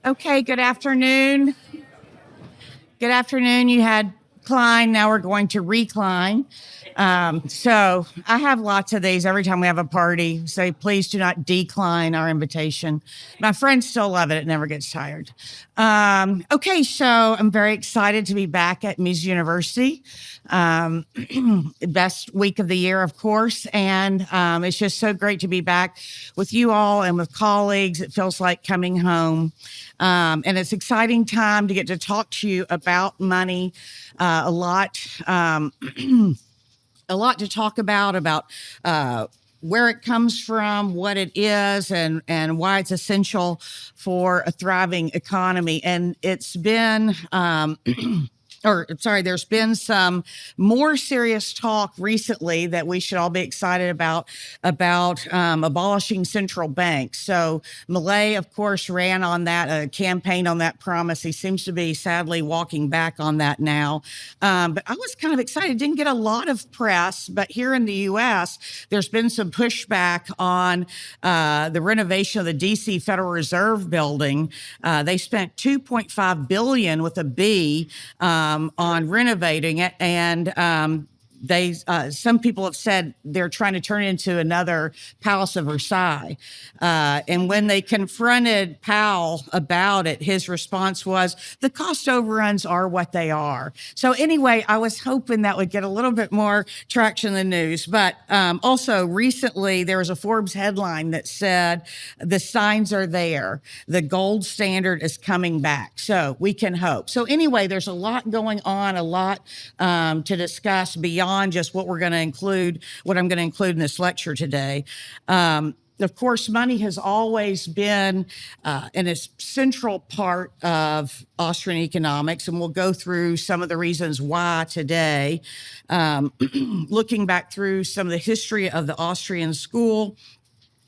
Okay, good afternoon. Good afternoon. You had Klein, now we're going to recline. So I have lots of these every time we have a party. Say, please do not decline our invitation. My friends still love it. It never gets tired. Okay, so I'm very excited to be back at Mises University. Best week of the year, of course. And it's just so great to be back with you all and with colleagues. It feels like coming home. And it's an exciting time to get to talk to you about money. A lot to talk about where it comes from, what it is, and why it's essential for a thriving economy. And it's been there's been some more serious talk recently that we should all be excited about abolishing central banks. So Millet, of course, ran on that, a campaign on that promise. He seems to be sadly walking back on that now. But I was kind of excited. Didn't get a lot of press, but here in the U.S., there's been some pushback on the renovation of the D.C. Federal Reserve building. They spent $2.5 billion with a B on renovating it, and some people have said they're trying to turn it into another Palace of Versailles. And when they confronted Powell about it, his response was, the cost overruns are what they are. So anyway, I was hoping that would get a little bit more traction in the news. But also recently, there was a Forbes headline that said, the signs are there. The gold standard is coming back. So we can hope. So anyway, there's a lot going on, a lot to discuss beyond just what I'm going to include in this lecture today. Of course, money has always been a central part of Austrian economics, and we'll go through some of the reasons why today. Looking back through some of the history of the Austrian School,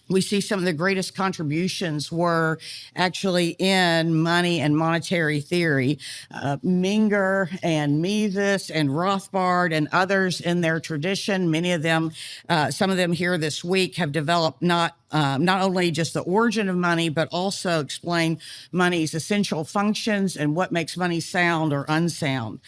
we see some of the greatest contributions were actually in money and monetary theory. Menger and Mises and Rothbard and others in their tradition, many of them, some of them here this week have developed not only just the origin of money, but also explain money's essential functions and what makes money sound or unsound.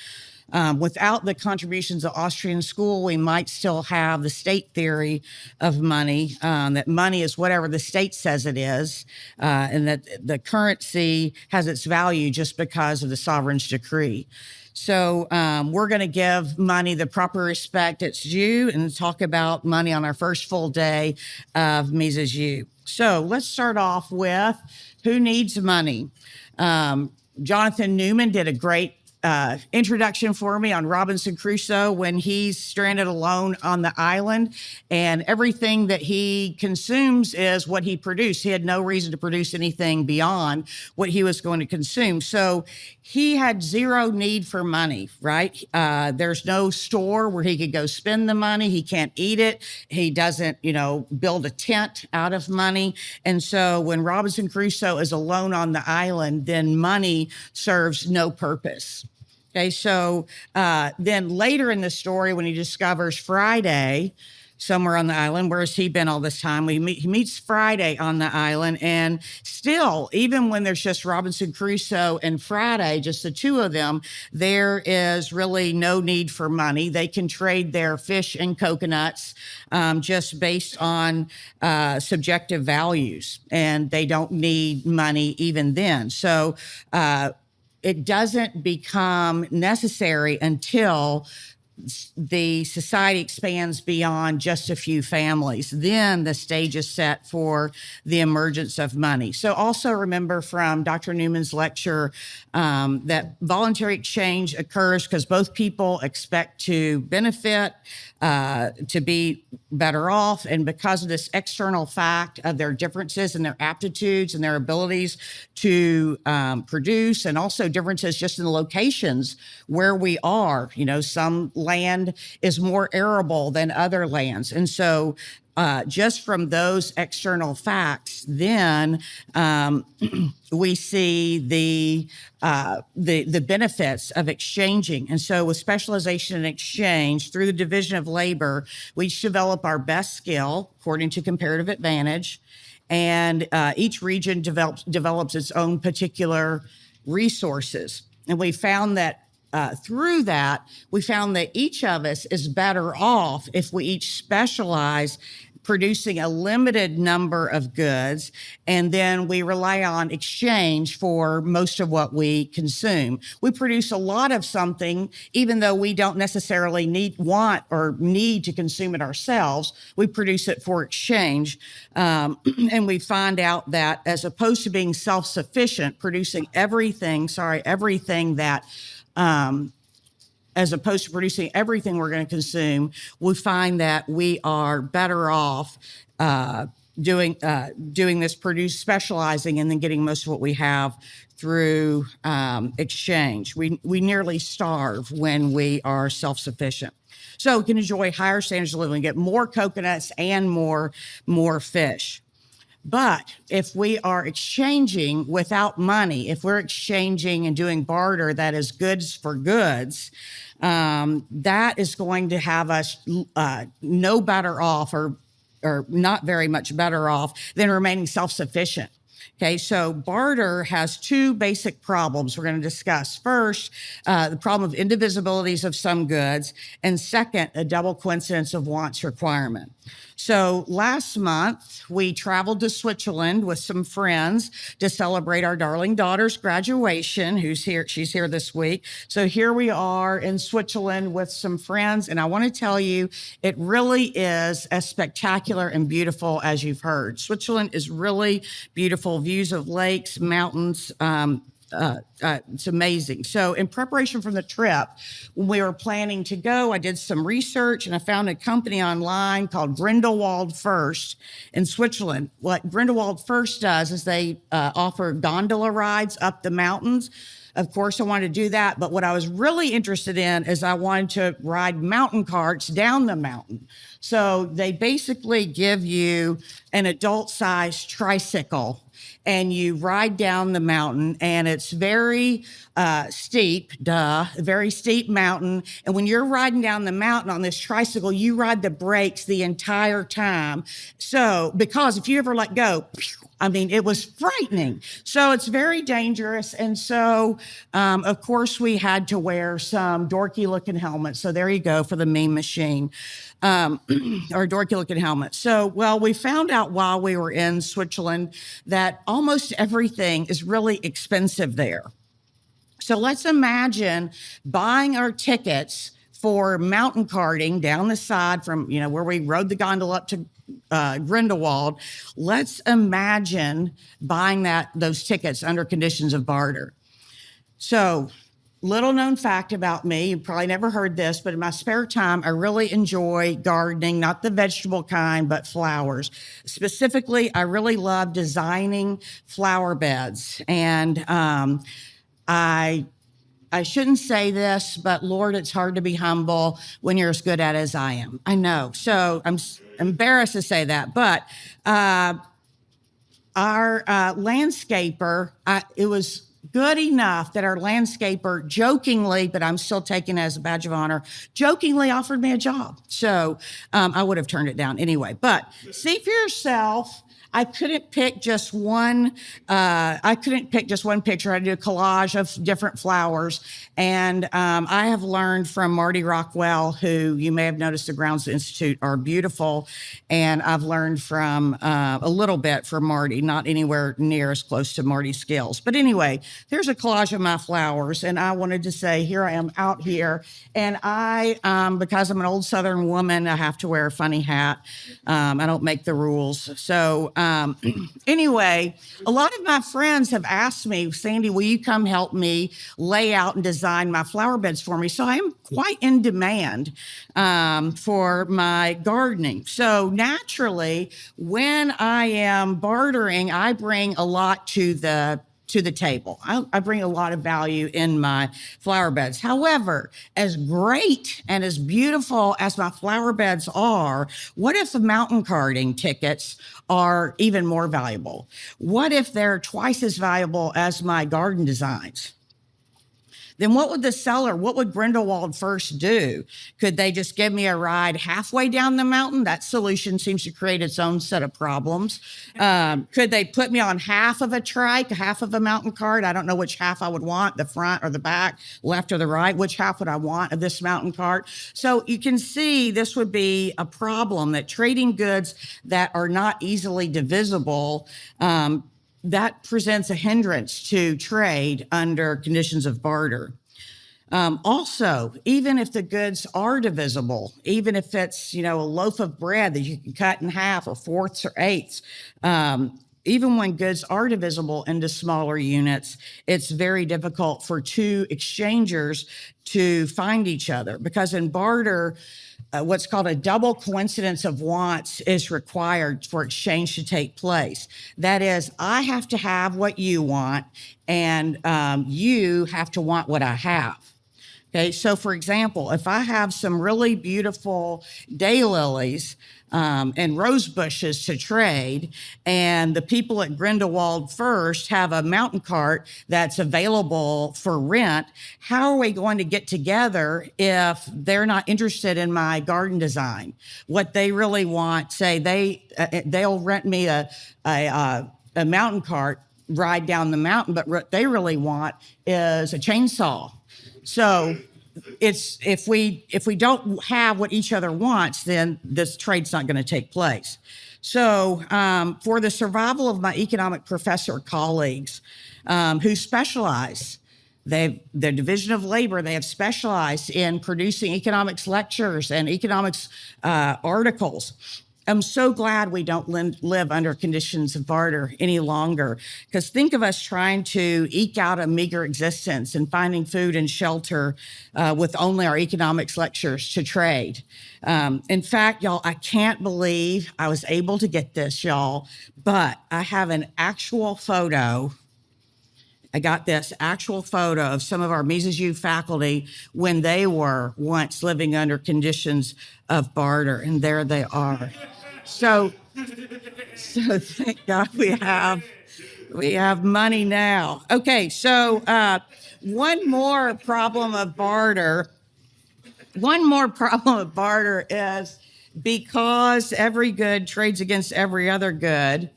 Without the contributions of Austrian School, we might still have the state theory of money, that money is whatever the state says it is, and that the currency has its value just because of the sovereign's decree. So we're going to give money the proper respect it's due and talk about money on our first full day of Mises U. So let's start off with who needs money. Jonathan Newman did a great introduction for me on Robinson Crusoe when he's stranded alone on the island, and everything that he consumes is what he produced. He had no reason to produce anything beyond what he was going to consume. So he had zero need for money, right? There's no store where he could go spend the money. He can't eat it. He doesn't, build a tent out of money. And so when Robinson Crusoe is alone on the island, then money serves no purpose. Okay, so then later in the story, when he discovers Friday somewhere on the island, where has he been all this time? He meets Friday on the island, and still, even when there's just Robinson Crusoe and Friday, just the two of them, there is really no need for money. They can trade their fish and coconuts just based on subjective values, and they don't need money even then. So it doesn't become necessary until the society expands beyond just a few families. Then the stage is set for the emergence of money. So also remember from Dr. Newman's lecture that voluntary exchange occurs because both people expect to benefit, to be better off, and because of this external fact of their differences and their aptitudes and their abilities to produce, and also differences just in the locations where we are. Some land is more arable than other lands. And so just from those external facts, then we see the benefits of exchanging. And so with specialization and exchange, through the division of labor, we develop our best skill according to comparative advantage. and each region develops its own particular resources. And we found that through that, we found that each of us is better off if we each specialize producing a limited number of goods, and then we rely on exchange for most of what we consume. We produce a lot of something, even though we don't necessarily want or need to consume it ourselves. We produce it for exchange, and we find out that as opposed to being self-sufficient, producing everything that as opposed to producing everything we're going to consume, we find that we are better off doing this, specializing, and then getting most of what we have through exchange. We nearly starve when we are self-sufficient. So we can enjoy higher standards of living, get more coconuts and more fish. But if we are exchanging without money, if we're exchanging and doing barter, that is goods for goods, that is going to have us no better off or not very much better off than remaining self-sufficient. Okay, so barter has two basic problems we're going to discuss. First, the problem of indivisibilities of some goods, and second, a double coincidence of wants requirement. So last month, we traveled to Switzerland with some friends to celebrate our darling daughter's graduation, who's here. She's here this week. So here we are in Switzerland with some friends, and I want to tell you, it really is as spectacular and beautiful as you've heard. Switzerland is really beautiful, views of lakes, mountains, it's amazing. So in preparation for the trip, when we were planning to go, I did some research and I found a company online called Grindelwald First in Switzerland. What Grindelwald First does is they offer gondola rides up the mountains. Of course, I wanted to do that, but what I was really interested in is I wanted to ride mountain carts down the mountain. So they basically give you an adult-sized tricycle and you ride down the mountain, and it's very steep, very steep mountain. And when you're riding down the mountain on this tricycle, you ride the brakes the entire time. So, because if you ever let go, I mean, it was frightening. So it's very dangerous. And so, of course, we had to wear some dorky looking helmets. So there you go for the meme machine. Or dorky looking helmet. So, well, we found out while we were in Switzerland that almost everything is really expensive there. So let's imagine buying our tickets for mountain karting down the side from, where we rode the gondola up to Grindelwald. Let's imagine buying those tickets under conditions of barter. So, little known fact about me, you probably never heard this, but in my spare time, I really enjoy gardening, not the vegetable kind, but flowers. Specifically, I really love designing flower beds. And I shouldn't say this, but Lord, it's hard to be humble when you're as good at it as I am. I know. So I'm embarrassed to say that, but our landscaper, it was good enough that our landscaper jokingly, but I'm still taking it as a badge of honor, jokingly offered me a job. So I would have turned it down anyway. But see for yourself, I couldn't pick just one picture. I had to do a collage of different flowers. And I have learned from Marty Rockwell, who you may have noticed the Grounds Institute are beautiful. And I've learned from a little bit from Marty, not anywhere near as close to Marty's skills. But anyway, there's a collage of my flowers. And I wanted to say, here I am out here. And because I'm an old Southern woman, I have to wear a funny hat. I don't make the rules. So anyway, a lot of my friends have asked me, Sandy, will you come help me lay out and design my flower beds for me? So I am quite in demand for my gardening. So naturally, when I am bartering, I bring a lot to the table. I bring a lot of value in my flower beds. However, as great and as beautiful as my flower beds are, what if the mountain karting tickets are even more valuable? What if they're twice as valuable as my garden designs? then what would the seller, what would Grindelwald first do? Could they just give me a ride halfway down the mountain? That solution seems to create its own set of problems. Could they put me on half of a trike, half of a mountain cart? I don't know which half I would want, the front or the back, left or the right. Which half would I want of this mountain cart? So you can see this would be a problem, that trading goods that are not easily divisible, that presents a hindrance to trade under conditions of barter. Also, even if the goods are divisible, even if it's, a loaf of bread that you can cut in half or fourths or eighths, even when goods are divisible into smaller units, it's very difficult for two exchangers to find each other, because in barter, what's called a double coincidence of wants is required for exchange to take place. That is, I have to have what you want, and you have to want what I have. Okay, so for example, if I have some really beautiful daylilies and rose bushes to trade, and the people at Grindelwald First have a mountain cart that's available for rent, how are we going to get together if they're not interested in my garden design? What they really want, say they'll rent me a mountain cart ride down the mountain, but what they really want is a chainsaw. So if we don't have what each other wants, then this trade's not going to take place. So for the survival of my economic professor colleagues who specialize, their division of labor, they have specialized in producing economics lectures and economics articles. I'm so glad we don't live under conditions of barter any longer, because think of us trying to eke out a meager existence and finding food and shelter with only our economics lectures to trade. In fact, y'all, I can't believe I was able to get this, y'all, but I have an actual photo. I got this actual photo of some of our Mises U faculty when they were once living under conditions of barter, and there they are. So thank God we have money now. Okay, so one more problem of barter is, because every good trades against every other good,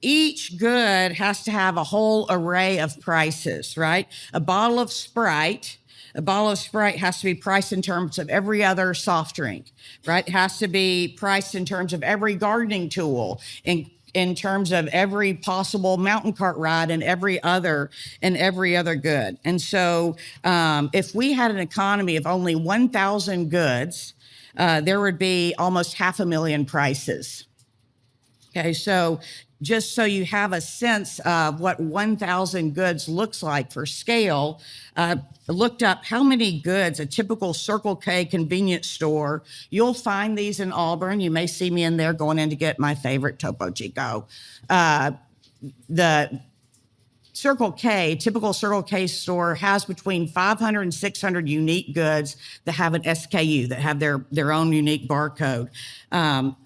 each good has to have a whole array of prices, right? A bottle of Sprite has to be priced in terms of every other soft drink, right? It has to be priced in terms of every gardening tool, in terms of every possible mountain cart ride, and every other good. And so if we had an economy of only 1,000 goods, there would be almost 500,000 prices. Okay, so just so you have a sense of what 1,000 goods looks like for scale, looked up how many goods a typical Circle K convenience store. You'll find these in Auburn. You may see me in there going in to get my favorite Topo Chico. The typical Circle K store has between 500 and 600 unique goods that have an SKU, that have their own unique barcode.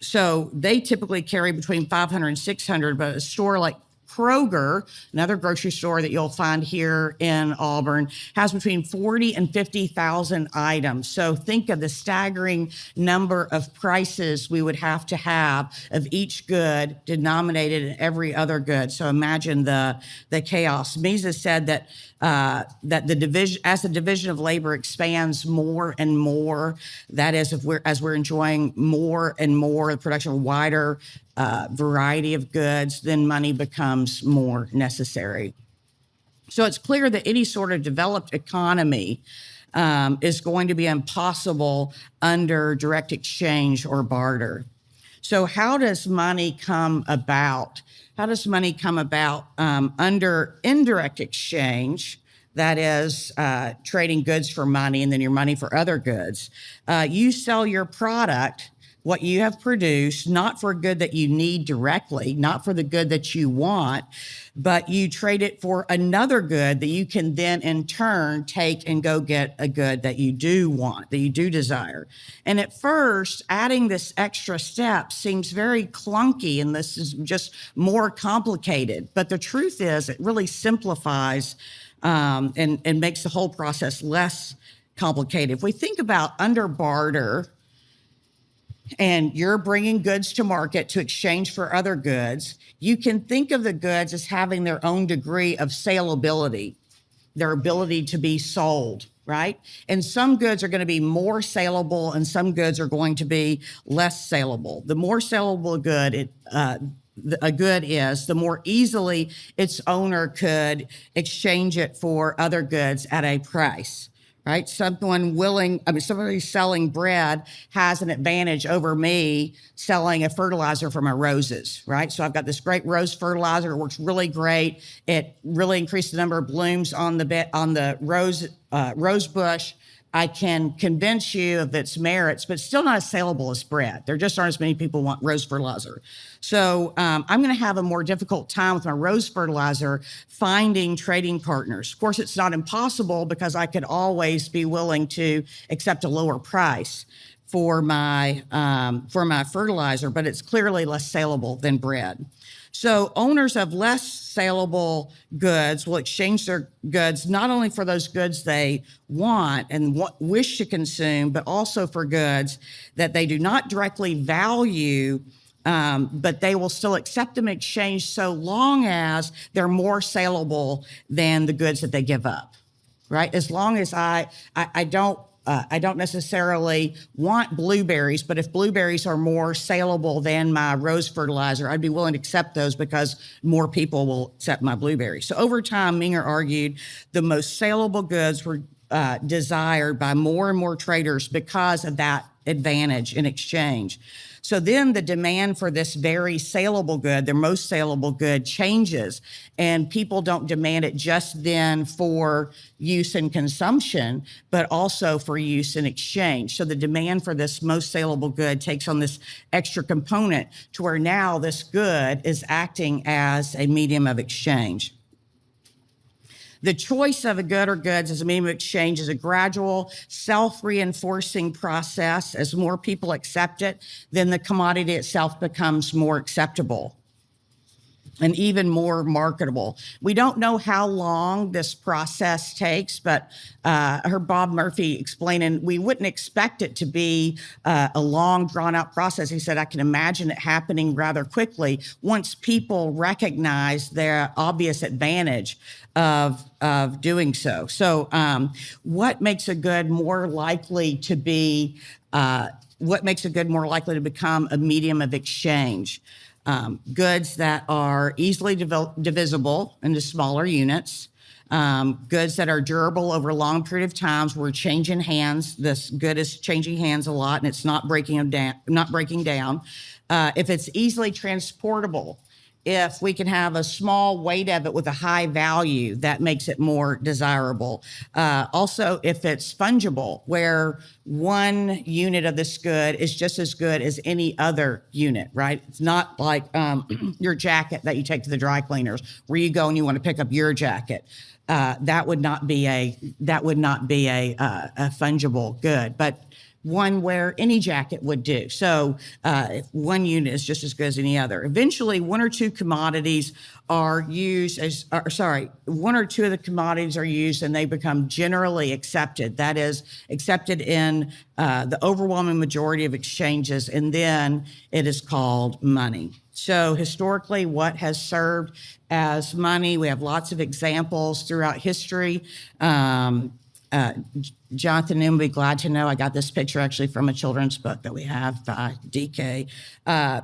So they typically carry between 500 and 600, but a store like Kroger, another grocery store that you'll find here in Auburn, has between 40 and 50,000 items. So think of the staggering number of prices we would have to have of each good denominated in every other good. So imagine the chaos. Mises said that that the division of labor expands more and more, that is, as we're enjoying more and more the production of a wider variety of goods, then money becomes more necessary. So it's clear that any sort of developed economy is going to be impossible under direct exchange or barter. So how does money come about? Under indirect exchange, that is trading goods for money and then your money for other goods. You sell your product, what you have produced, not for a good that you need directly, not for the good that you want, but you trade it for another good that you can then in turn take and go get a good that you do want, that you do desire. And at first, adding this extra step seems very clunky, and this is just more complicated. But the truth is, it really simplifies and makes the whole process less complicated. If we think about under barter, and you're bringing goods to market to exchange for other goods, you can think of the goods as having their own degree of saleability, their ability to be sold, right? And some goods are going to be more saleable and some goods are going to be less saleable. The more saleable a good is, the more easily its owner could exchange it for other goods at a price. Right? Somebody selling bread has an advantage over me selling a fertilizer for my roses, right? So I've got this great rose fertilizer. It works really great. It really increased the number of blooms on the rose bush. I can convince you of its merits, but still not as saleable as bread. There just aren't as many people who want rose fertilizer. So I'm going to have a more difficult time with my rose fertilizer finding trading partners. Of course, it's not impossible because I could always be willing to accept a lower price for my fertilizer, but it's clearly less saleable than bread. So owners of less saleable goods will exchange their goods not only for those goods they want and wish to consume, but also for goods that they do not directly value, but they will still accept them in exchange so long as they're more saleable than the goods that they give up, right? As long as I don't necessarily want blueberries, but if blueberries are more saleable than my rose fertilizer, I'd be willing to accept those because more people will accept my blueberries. So over time, Menger argued the most saleable goods were desired by more and more traders because of that advantage in exchange. So then the demand for this very saleable good, their most saleable good, changes, and people don't demand it just then for use and consumption, but also for use and exchange. So the demand for this most saleable good takes on this extra component to where now this good is acting as a medium of exchange. The choice of a good or goods as a medium of exchange is a gradual, self-reinforcing process. As more people accept it, then the commodity itself becomes more acceptable and even more marketable. We don't know how long this process takes, but I heard Bob Murphy explaining we wouldn't expect it to be a long, drawn-out process. He said, I can imagine it happening rather quickly once people recognize their obvious advantage of doing so. So what makes a good more likely to be, what makes a good more likely to become a medium of exchange? Goods that are easily divisible into smaller units, goods that are durable over a long period of times. We're changing hands. This good is changing hands a lot, and it's not breaking down. If it's easily transportable, if we can have a small weight of it with a high value, that makes it more desirable. Also, if it's fungible, where one unit of this good is just as good as any other unit, right? It's not like your jacket that you take to the dry cleaners, where you go and you want to pick up your jacket. That would not be a fungible good, but one where any jacket would do. So if one unit is just as good as any other. Eventually, one or two of the commodities are used and they become generally accepted. That is, accepted in the overwhelming majority of exchanges, and then it is called money. So historically, what has served as money? We have lots of examples throughout history. Jonathan will be glad to know I got this picture actually from a children's book that we have by DK.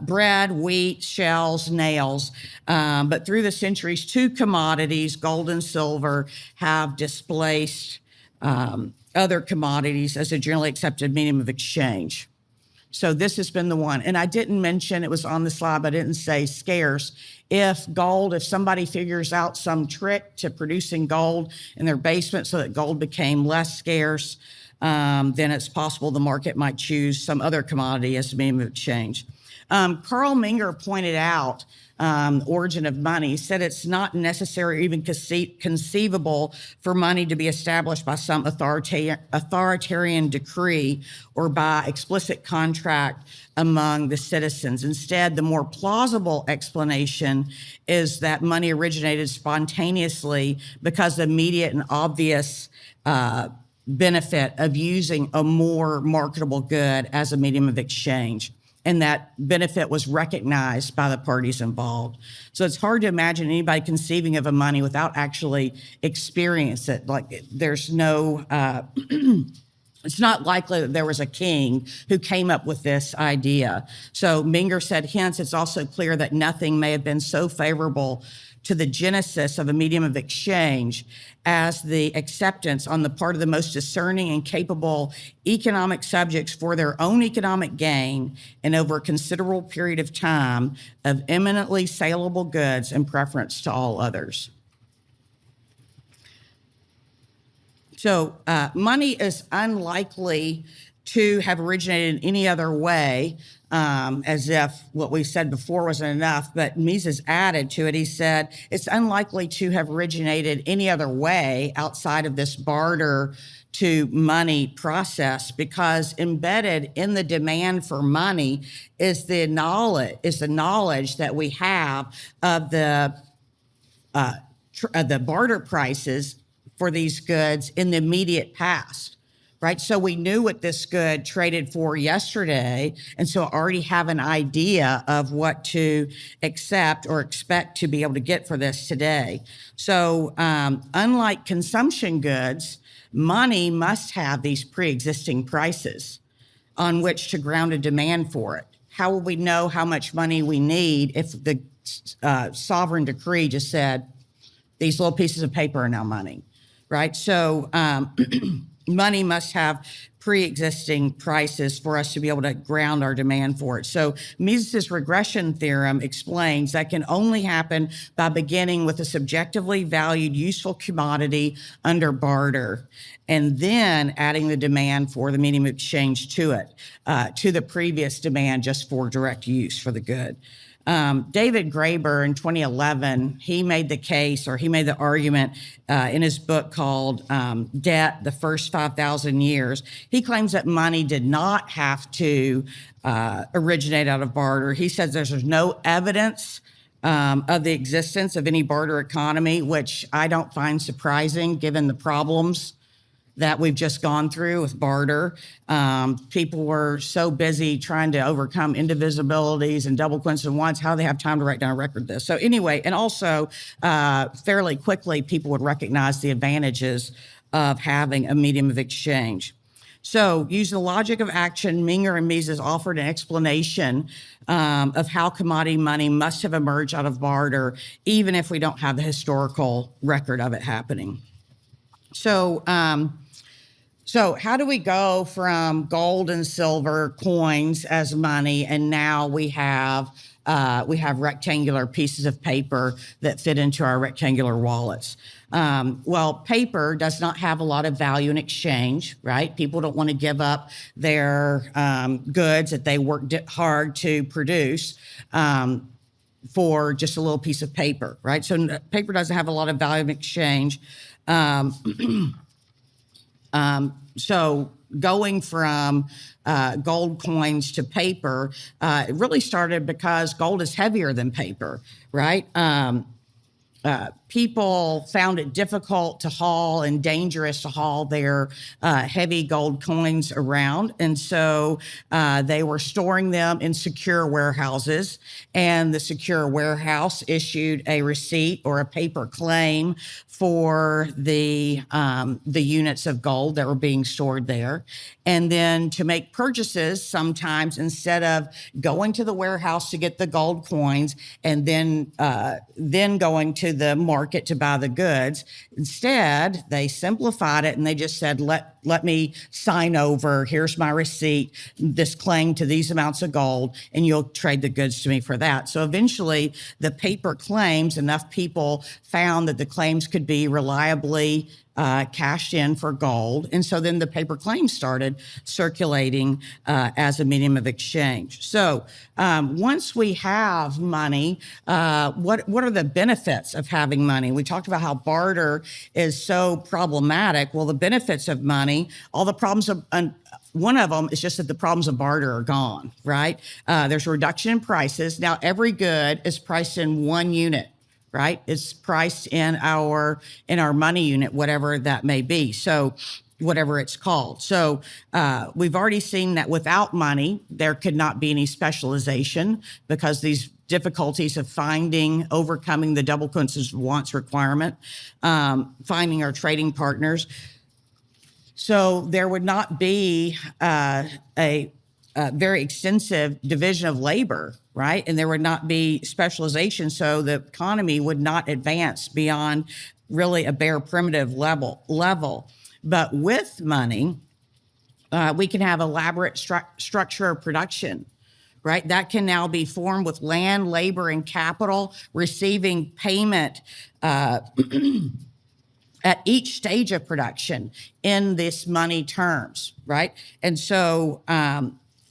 Bread, wheat, shells, nails. But through the centuries, two commodities, gold and silver, have displaced other commodities as a generally accepted medium of exchange. So this has been the one. And I didn't mention, it was on the slide, but I didn't say scarce. If somebody figures out some trick to producing gold in their basement so that gold became less scarce, then it's possible the market might choose some other commodity as a medium of exchange. Carl Menger pointed out origin of money, said it's not necessary or even conceivable for money to be established by some authoritarian decree or by explicit contract among the citizens. Instead, the more plausible explanation is that money originated spontaneously because of immediate and obvious benefit of using a more marketable good as a medium of exchange. And that benefit was recognized by the parties involved. So it's hard to imagine anybody conceiving of a money without actually experience it. Like there's no, it's not likely that there was a king who came up with this idea. So Menger said, hence, it's also clear that nothing may have been so favorable to the genesis of a medium of exchange as the acceptance on the part of the most discerning and capable economic subjects for their own economic gain and over a considerable period of time of eminently saleable goods in preference to all others. So money is unlikely to have originated in any other way, as if what we said before wasn't enough, but Mises added to it. He said, it's unlikely to have originated any other way outside of this barter to money process, because embedded in the demand for money is the knowledge that we have of the barter prices for these goods in the immediate past. Right, so we knew what this good traded for yesterday, and so I already have an idea of what to accept or expect to be able to get for this today. So unlike consumption goods, money must have these pre-existing prices on which to ground a demand for it. How will we know how much money we need if the sovereign decree just said, these little pieces of paper are now money, right? So money must have pre-existing prices for us to be able to ground our demand for it. So Mises' regression theorem explains that can only happen by beginning with a subjectively valued useful commodity under barter, and then adding the demand for the medium of exchange to it, to the previous demand just for direct use for the good. David Graeber in 2011, he made the case, or he made the argument in his book called Debt, the First 5,000 Years. He claims that money did not have to originate out of barter. He says there's no evidence of the existence of any barter economy, which I don't find surprising given the problems that we've just gone through with barter. People were so busy trying to overcome indivisibilities and double coincidence, how do they have time to write down a record of this? So anyway, and also fairly quickly, people would recognize the advantages of having a medium of exchange. So using the logic of action, Menger and Mises offered an explanation of how commodity money must have emerged out of barter, even if we don't have the historical record of it happening. So how do we go from gold and silver coins as money, and now we have rectangular pieces of paper that fit into our rectangular wallets? Well, paper does not have a lot of value in exchange, right? People don't want to give up their goods that they worked hard to produce for just a little piece of paper, right? So paper doesn't have a lot of value in exchange. So going from gold coins to paper, it really started because gold is heavier than paper, right? People found it difficult to haul and dangerous to haul their heavy gold coins around. And so they were storing them in secure warehouses, and the secure warehouse issued a receipt or a paper claim for the units of gold that were being stored there. And then to make purchases, sometimes instead of going to the warehouse to get the gold coins and then going to the market to buy the goods, instead they simplified it and they just said, let me sign over, here's my receipt, this claim to these amounts of gold, and you'll trade the goods to me for that. So eventually the paper claims, enough people found that the claims could be reliably cashed in for gold. And so then the paper claims started circulating as a medium of exchange. So once we have money, what are the benefits of having money? We talked about how barter is so problematic. Well, the benefits of money, all the problems of one of them is just that the problems of barter are gone, right? There's a reduction in prices. Now, every good is priced in one unit, right? It's priced in our money unit, whatever that may be. So whatever it's called. So we've already seen that without money, there could not be any specialization because these difficulties of overcoming the double consequences of wants requirement, finding our trading partners. So there would not be a very extensive division of labor, right? And there would not be specialization, so the economy would not advance beyond really a bare primitive level. But with money, we can have elaborate structure of production, right? That can now be formed with land, labor, and capital, receiving payment at each stage of production in this money terms, right? And so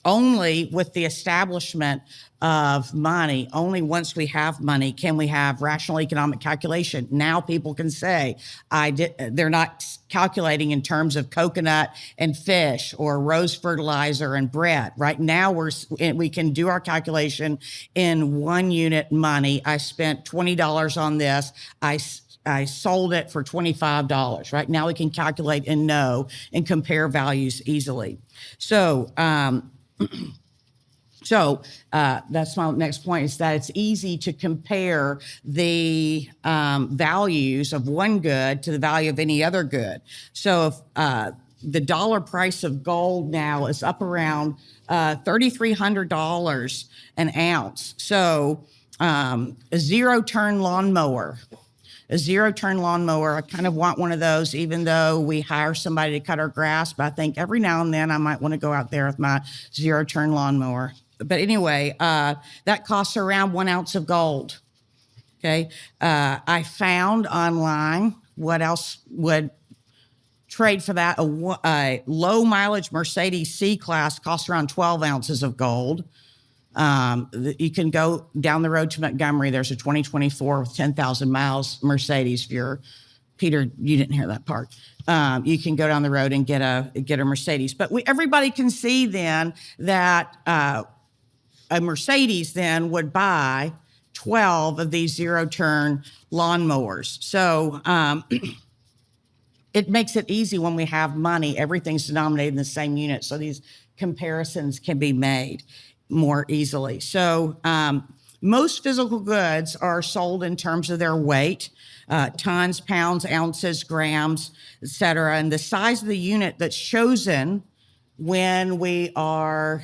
only with the establishment of money, only once we have money can we have rational economic calculation. Now people can say, they're not calculating in terms of coconut and fish or rose fertilizer and bread. Right now we can do our calculation in 1 unit money. I spent $20 on this. I sold it for $25, right? Now we can calculate and know and compare values easily. So that's my next point, is that it's easy to compare the values of one good to the value of any other good. So if the dollar price of gold now is up around $3,300 an ounce. So a zero-turn lawnmower, I kind of want one of those, even though we hire somebody to cut our grass. But I think every now and then I might want to go out there with my zero-turn lawnmower. But anyway, that costs around 1 ounce of gold. Okay. I found online what else would trade for that. A low mileage Mercedes C-Class costs around 12 ounces of gold. You can go down the road to Montgomery. There's a 2024 with 10,000 miles Mercedes. If you're Peter, you didn't hear that part. You can go down the road and get a Mercedes. But everybody can see then that a Mercedes then would buy 12 of these zero-turn lawnmowers. So it makes it easy when we have money. Everything's denominated in the same unit, so these comparisons can be made more easily. So most physical goods are sold in terms of their weight, tons, pounds, ounces, grams, et cetera. And the size of the unit that's chosen when we are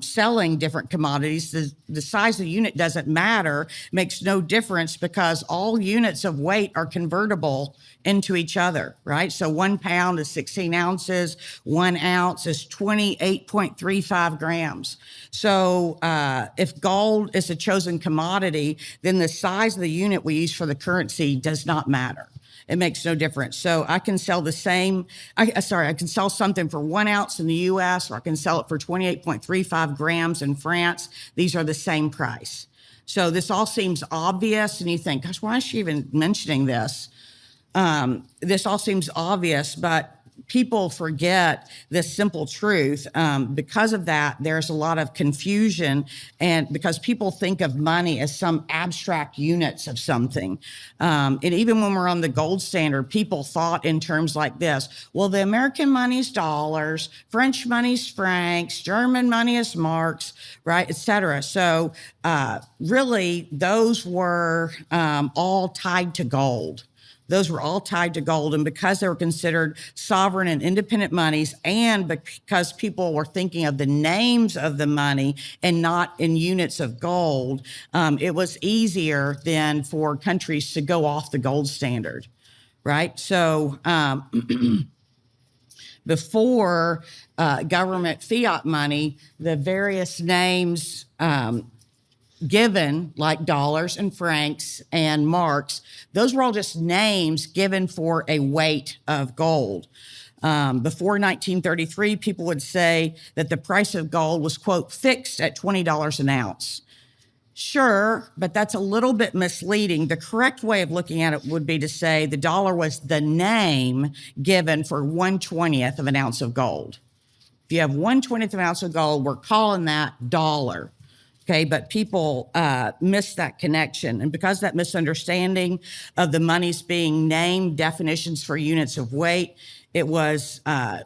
selling different commodities, the size of the unit doesn't matter, makes no difference, because all units of weight are convertible into each other, right? So 1 pound is 16 ounces, 1 ounce is 28.35 grams. So if gold is a chosen commodity, then the size of the unit we use for the currency does not matter. It makes no difference. So I can sell I can sell something for 1 ounce in the US, or I can sell it for 28.35 grams in France. These are the same price. So this all seems obvious, and you think, gosh, why is she even mentioning this? This all seems obvious, but people forget this simple truth. Because of that, there's a lot of confusion, and because people think of money as some abstract units of something. And even when we're on the gold standard, people thought in terms like this: well, the American money's dollars, French money's francs, German money is marks, right, et cetera. So really, those were all tied to gold. Those were all tied to gold. And because they were considered sovereign and independent monies, and because people were thinking of the names of the money and not in units of gold, it was easier then for countries to go off the gold standard, right? So before government fiat money, the various names given, like dollars and francs and marks, those were all just names given for a weight of gold. Before 1933, people would say that the price of gold was, quote, fixed at $20 an ounce. Sure, but that's a little bit misleading. The correct way of looking at it would be to say the dollar was the name given for 1/20th of an ounce of gold. If you have 1/20th of an ounce of gold, we're calling that dollar. Okay, but people miss that connection. And because that misunderstanding of the monies being named definitions for units of weight, it was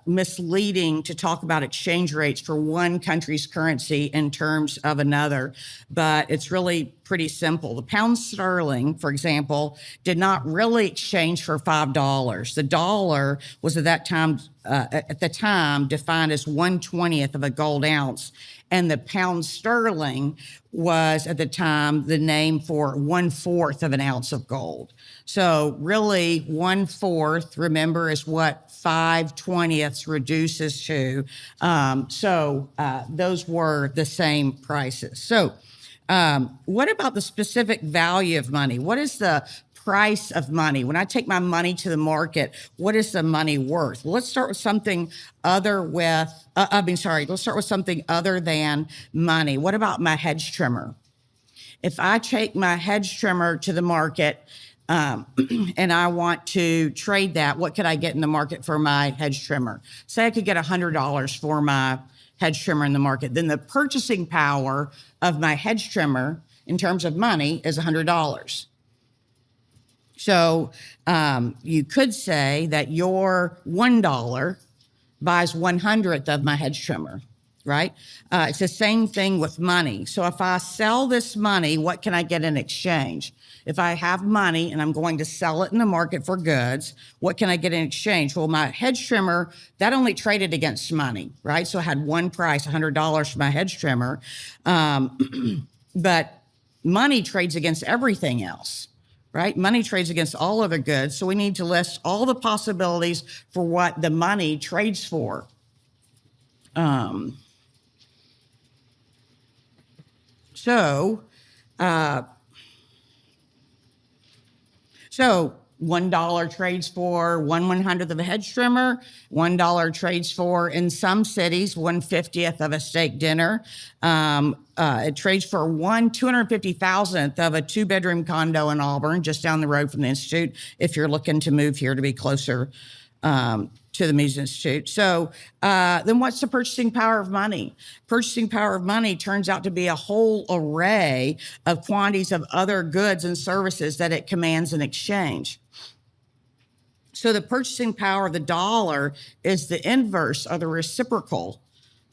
misleading to talk about exchange rates for one country's currency in terms of another. But it's really pretty simple. The pound sterling, for example, did not really exchange for $5. The dollar was at the time defined as 1/20th of a gold ounce. And the pound sterling was at the time the name for 1/4 of an ounce of gold. So really 1/4, remember, is what 5/20ths reduces to. Those were the same prices. So what about the specific value of money? What is the price of money? When I take my money to the market, what is the money worth? Well, let's start with something let's start with something other than money. What about my hedge trimmer? If I take my hedge trimmer to the market and I want to trade that, what could I get in the market for my hedge trimmer? Say I could get $100 for my hedge trimmer in the market. Then the purchasing power of my hedge trimmer in terms of money is $100. So you could say that your $1 buys 1/100th of my hedge trimmer, right? It's the same thing with money. So if I sell this money, what can I get in exchange? If I have money and I'm going to sell it in the market for goods, what can I get in exchange? Well, my hedge trimmer, that only traded against money, right? So I had one price, $100 for my hedge trimmer. But money trades against everything else. Right? Money trades against all other goods. So we need to list all the possibilities for what the money trades for. So $1 trades for 1/100th of a hedge trimmer. $1 trades for, in some cities, 1/50th of a steak dinner. It trades for 250,000th of a 2-bedroom condo in Auburn, just down the road from the Institute, if you're looking to move here to be closer to the Muse Institute. So then what's the purchasing power of money? Purchasing power of money turns out to be a whole array of quantities of other goods and services that it commands in exchange. So the purchasing power of the dollar is the inverse or the reciprocal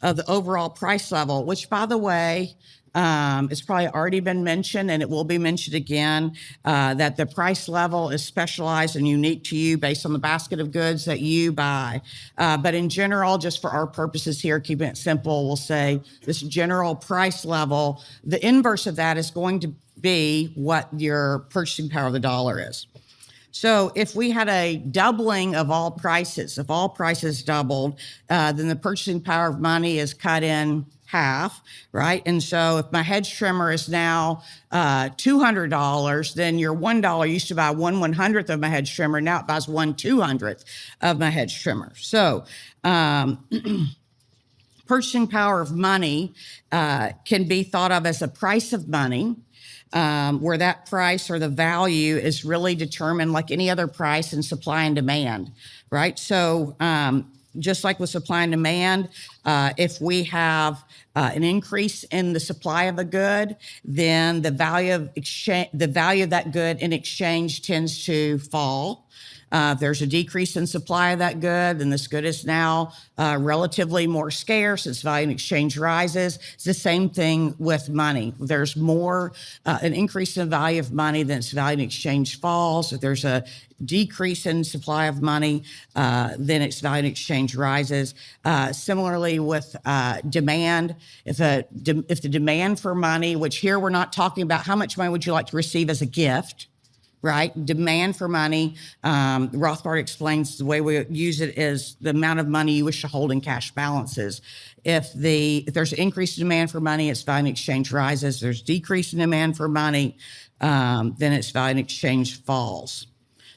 of the overall price level, which, by the way, it's probably already been mentioned, and it will be mentioned again, that the price level is specialized and unique to you based on the basket of goods that you buy. But in general, just for our purposes here, keeping it simple, we'll say this general price level, the inverse of that is going to be what your purchasing power of the dollar is. So if we had a doubling of all prices, if all prices doubled, then the purchasing power of money is cut in half, right? And so if my hedge trimmer is now $200, then your $1 used to buy 1/100th of my hedge trimmer. Now it buys 1/200th of my hedge trimmer. So purchasing power of money can be thought of as a price of money, where that price or the value is really determined like any other price in supply and demand, right? So just like with supply and demand, if we have an increase in the supply of a good, then the value of that good in exchange tends to fall. If there's a decrease in supply of that good, then this good is now relatively more scarce. Its value in exchange rises. It's the same thing with money. There's more an increase in the value of money than its value in exchange falls. If there's a decrease in supply of money, then its value in exchange rises. Similarly with demand, if the demand for money, which here we're not talking about how much money would you like to receive as a gift, right? Demand for money. Rothbard explains the way we use it is the amount of money you wish to hold in cash balances. If there's increased demand for money, its value in exchange rises. If there's decrease in demand for money, then its value in exchange falls.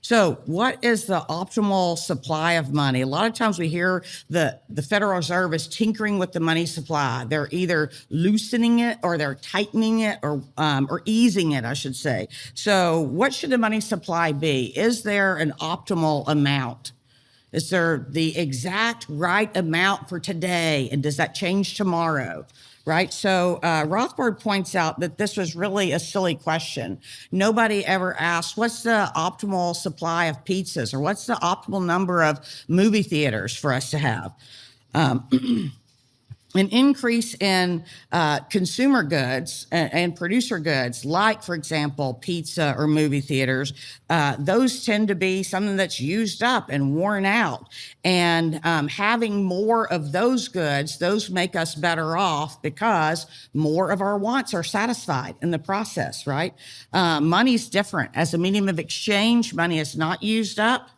So what is the optimal supply of money? A lot of times we hear the Federal Reserve is tinkering with the money supply. They're either loosening it or they're tightening it or easing it, I should say. So what should the money supply be? Is there an optimal amount? Is there the exact right amount for today? And does that change tomorrow? Right? So Rothbard points out that this was really a silly question. Nobody ever asked, what's the optimal supply of pizzas or what's the optimal number of movie theaters for us to have? An increase in consumer goods and producer goods, like, for example, pizza or movie theaters, those tend to be something that's used up and worn out. And having more of those goods, those make us better off because more of our wants are satisfied in the process, right? Money's different. As a medium of exchange, money is not used up.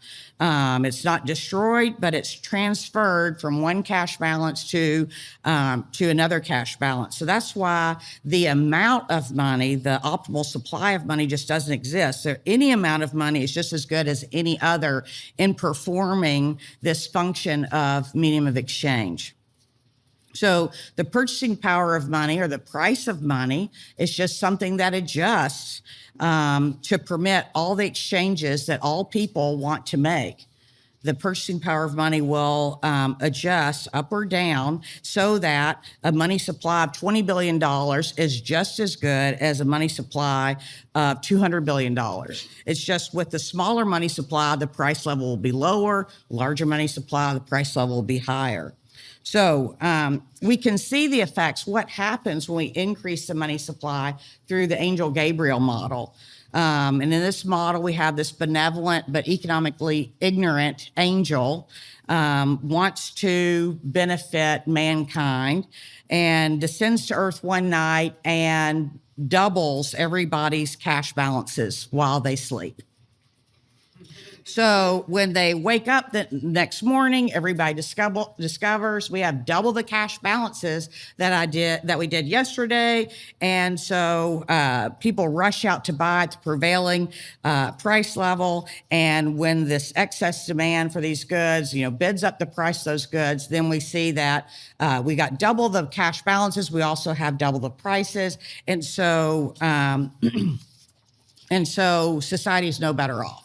It's not destroyed, but it's transferred from one cash balance to another cash balance. So that's why the amount of money, the optimal supply of money just doesn't exist. So any amount of money is just as good as any other in performing this function of medium of exchange. So the purchasing power of money or the price of money is just something that adjusts to permit all the exchanges that all people want to make. The purchasing power of money will adjust up or down so that a money supply of $20 billion is just as good as a money supply of $200 billion. It's just with the smaller money supply, the price level will be lower. Larger money supply, the price level will be higher. So we can see the effects, what happens when we increase the money supply through the Angel Gabriel model. And in this model, we have this benevolent but economically ignorant angel wants to benefit mankind and descends to earth one night and doubles everybody's cash balances while they sleep. So when they wake up the next morning, everybody discovers we have double the cash balances that we did yesterday. And so people rush out to buy at the prevailing price level. And when this excess demand for these goods, bids up the price of those goods, then we see that we got double the cash balances. We also have double the prices. And so society is no better off.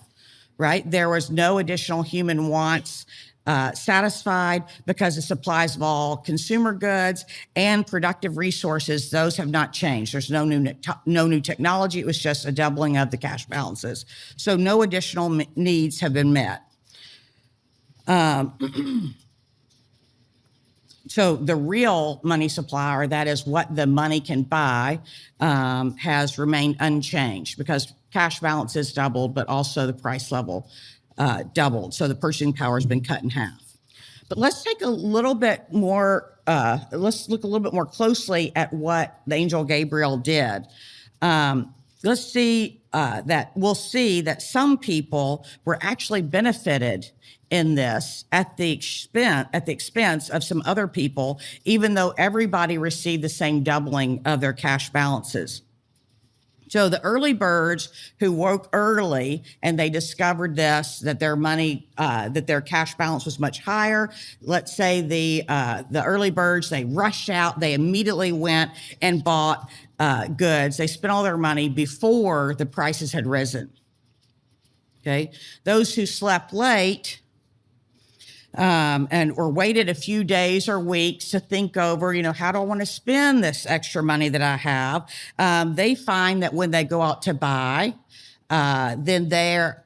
Right? There was no additional human wants satisfied because the supplies of all consumer goods and productive resources, those have not changed. There's no new technology. It was just a doubling of the cash balances. So no additional needs have been met. So the real money supply, or that is what the money can buy, has remained unchanged because cash balances doubled, but also the price level doubled. So the purchasing power has been cut in half. But let's take a little bit more, let's look a little bit more closely at what the angel Gabriel did. Let's see we'll see that some people were actually benefited in this at the expense of some other people, even though everybody received the same doubling of their cash balances. So the early birds who woke early and they discovered that their money, that their cash balance was much higher. Let's say the early birds, they rushed out, they immediately went and bought goods. They spent all their money before the prices had risen. Okay, those who slept late or waited a few days or weeks to think over, how do I want to spend this extra money that I have? They find that when they go out to buy, then they're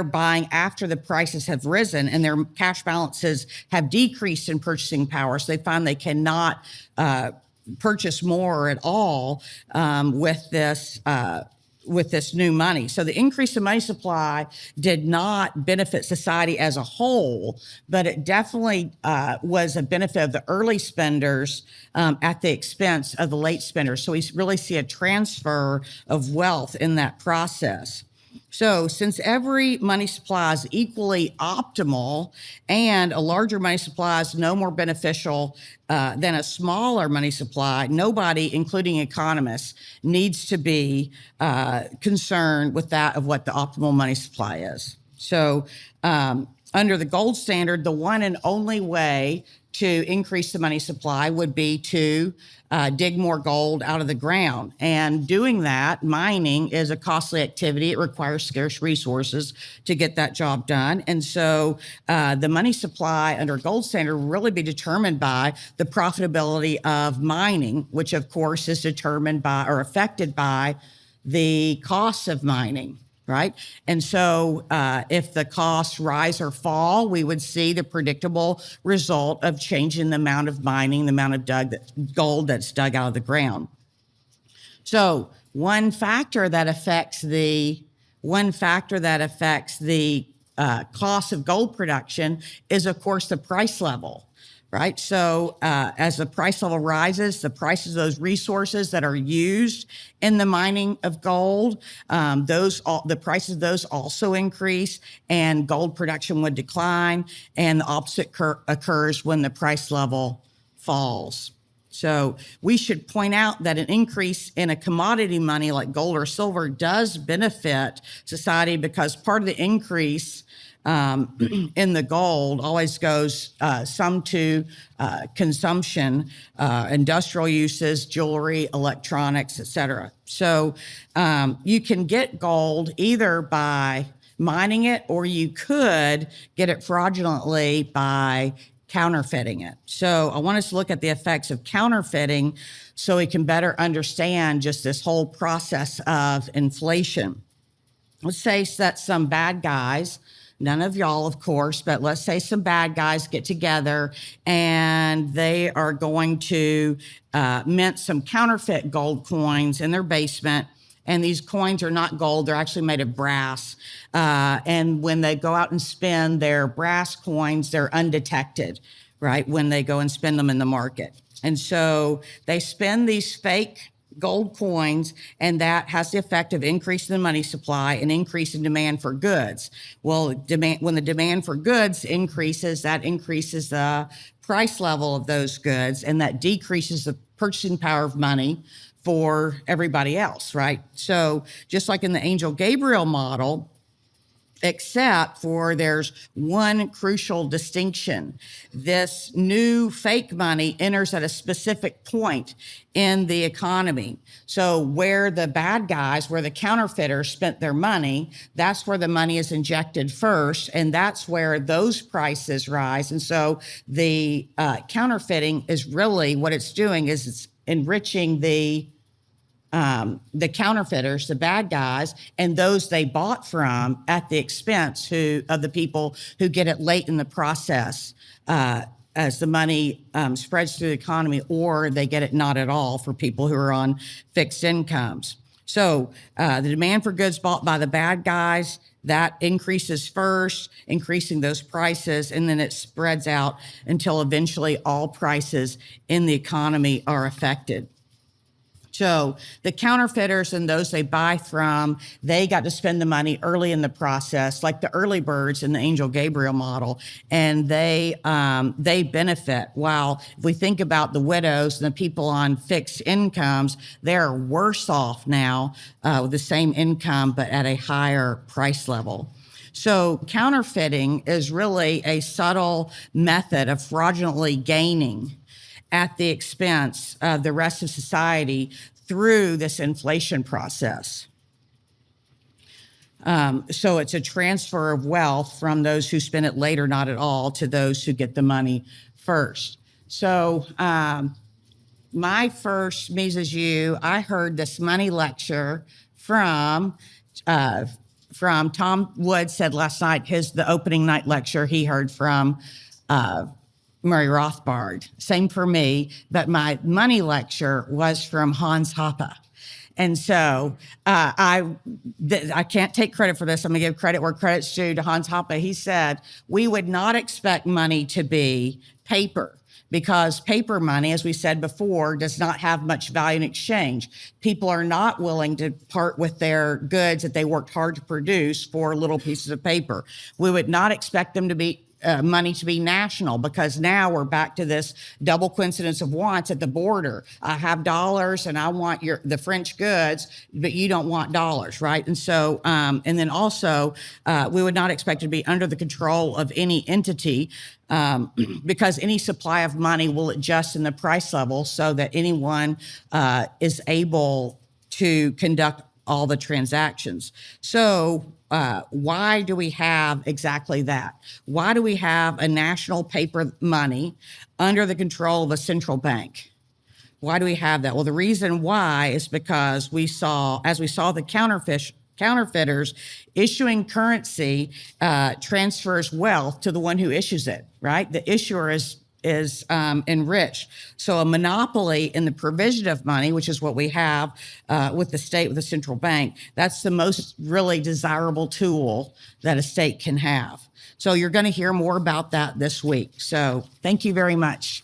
buying after the prices have risen and their cash balances have decreased in purchasing power. So they find they cannot purchase more at all with this with this new money. So the increase in money supply did not benefit society as a whole, but it definitely was a benefit of the early spenders at the expense of the late spenders. So we really see a transfer of wealth in that process. So since every money supply is equally optimal and a larger money supply is no more beneficial than a smaller money supply, nobody, including economists, needs to be concerned with that of what the optimal money supply is. So under the gold standard, the one and only way to increase the money supply would be to dig more gold out of the ground. And doing that, mining, is a costly activity. It requires scarce resources to get that job done. And so the money supply under gold standard will really be determined by the profitability of mining, which of course is determined by or affected by the costs of mining. Right. And so if the costs rise or fall, we would see the predictable result of changing the amount of mining, the amount of gold that's dug out of the ground. So one factor that affects the cost of gold production is, of course, the price level. Right. So as the price level rises, the prices of those resources that are used in the mining of gold, the prices of those also increase, and gold production would decline. And the opposite occurs when the price level falls. So we should point out that an increase in a commodity money like gold or silver does benefit society, because part of the increase in the gold always goes some to consumption, industrial uses, jewelry, electronics, etc. So you can get gold either by mining it, or you could get it fraudulently by counterfeiting it. So I want us to look at the effects of counterfeiting so we can better understand just this whole process of inflation. Let's say that some bad guys, none of y'all, of course, but let's say some bad guys get together and they are going to mint some counterfeit gold coins in their basement. And these coins are not gold, they're actually made of brass. And when they go out and spend their brass coins, they're undetected, right, when they go and spend them in the market. And so they spend these fake gold coins, and that has the effect of increasing the money supply and increasing demand for goods. Well, when the demand for goods increases, that increases the price level of those goods, and that decreases the purchasing power of money for everybody else, right? So just like in the Angel Gabriel model, except for there's one crucial distinction. This new fake money enters at a specific point in the economy. So where the bad guys, where the counterfeiters spent their money, that's where the money is injected first, and that's where those prices rise. And so the counterfeiting is really, what it's doing is it's enriching the counterfeiters, the bad guys, and those they bought from at the expense of the people who get it late in the process as the money spreads through the economy, or they get it not at all for people who are on fixed incomes. So the demand for goods bought by the bad guys, that increases first, increasing those prices, and then it spreads out until eventually all prices in the economy are affected. So the counterfeiters and those they buy from, they got to spend the money early in the process, like the early birds in the Angel Gabriel model, and they benefit. While if we think about the widows and the people on fixed incomes, they're worse off now with the same income but at a higher price level. So counterfeiting is really a subtle method of fraudulently gaining at the expense of the rest of society through this inflation process. So it's a transfer of wealth from those who spend it later, not at all, to those who get the money first. So my first Mises U, I heard this money lecture from Tom Wood said last night, the opening night lecture he heard from Murray Rothbard. Same for me, but my money lecture was from Hans Hoppe. And so I can't take credit for this. I'm going to give credit where credit's due to Hans Hoppe. He said, we would not expect money to be paper, because paper money, as we said before, does not have much value in exchange. People are not willing to part with their goods that they worked hard to produce for little pieces of paper. We would not expect them to be money to be national, because now we're back to this double coincidence of wants at the border. I have dollars and I want the French goods, but you don't want dollars, right? And so, and then also, we would not expect it to be under the control of any entity, because any supply of money will adjust in the price level so that anyone is able to conduct all the transactions. So why do we have exactly that? Why do we have a national paper money under the control of a central bank? Why do we have that? Well, the reason why is because as we saw the counterfeiters issuing currency transfers wealth to the one who issues it, right? The issuer is enriched. So a monopoly in the provision of money, which is what we have with the state, with the central bank, that's the most really desirable tool that a state can have. So you're going to hear more about that this week. So thank you very much.